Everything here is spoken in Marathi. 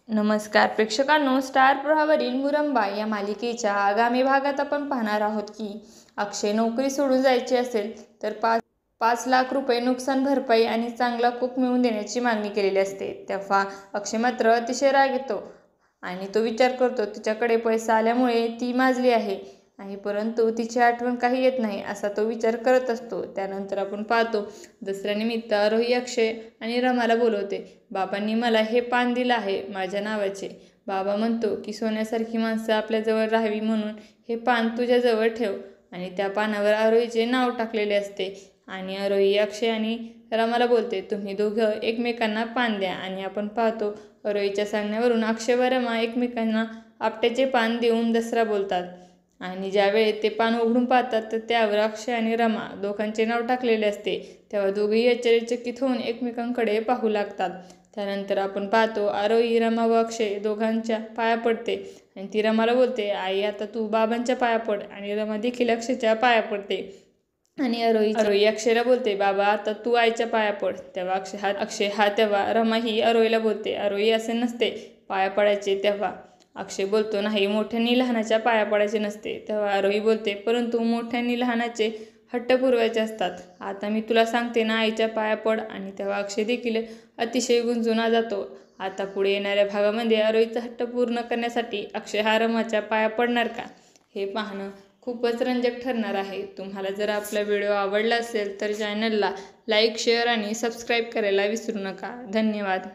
नमस्कार प्रेक्षकांनो, स्टार प्रवाहावरील मुरंबा या मालिकेच्या आगामी भागात आपण पाहणार आहोत की अक्षय नोकरी सोडून जायचे असेल तर 5 लाख रुपये नुकसान भरपाई आणि चांगला कुक मिळवून देण्याची मागणी केलेली असते। तेव्हा अक्षय मात्र अतिशय राग येतो आणि तो विचार करतो तिच्याकडे पैसा आल्यामुळे ती माजली आहे परंतु तिची आठवण काही येत नाही असा तो विचार करत असतो। त्यानंतर आपण पाहतो दसऱ्यानिमित्त आरोही अक्षय आणि रमाला बोलवते। बाबांनी मला हे पान दिलं आहे माझ्या नावाचे। बाबा म्हणतो की सोन्यासारखी माणसं आपल्याजवळ राहावी म्हणून हे पान तुझ्याजवळ ठेव आणि त्या पानावर आरोहीचे नाव टाकलेले असते। आणि आरोही अक्षय आणि रमाला बोलते तुम्ही दोघं एकमेकांना पान द्या। आणि आपण पाहतो आरोहीच्या सांगण्यावरून अक्षय व रमा एकमेकांना आपट्याचे पान देऊन दसरा बोलतात आणि ज्यावेळी ते पान उघडून पाहतात तर त्यावर अक्षय आणि रमा दोघांचे नाव टाकलेले असते। तेव्हा दोघेही आश्चर्यचकित होऊन एकमेकांकडे पाहू लागतात। त्यानंतर आपण पाहतो आरोही रमा व अक्षय दोघांच्या पाया पडते आणि ती रमाला बोलते आई आता तू बाबांच्या पाया पड। आणि रमा देखील अक्षयच्या पाया पडते आणि आरोही अक्षयला बोलते बाबा आता तू आईच्या पाया पड। तेव्हा तेव्हा रमा ही आरोहीला बोलते आरोही असे नसते पाया पडायचे। तेव्हा अक्षय बोलतो नाही मोठ्यांनी लहानाच्या पाया पडायचे नसते। तेव्हा आरोही बोलते परंतु मोठ्यांनी लहानाचे हट्ट पुरवायचे असतात। आता मी तुला सांगते ना आईच्या पाया पड। आणि तेव्हा अक्षय देखील अतिशय गुंजून जातो। आता पुढे येणाऱ्या भागामध्ये आरोहीचा हट्ट पूर्ण करण्यासाठी अक्षय हा रमाच्या पाया पडणार का हे पाहणं खूपच रंजक ठरणार आहे। तुम्हाला जर आपला व्हिडिओ आवडला असेल तर चॅनलला लाईक शेअर आणि सबस्क्राईब करायला विसरू नका। धन्यवाद।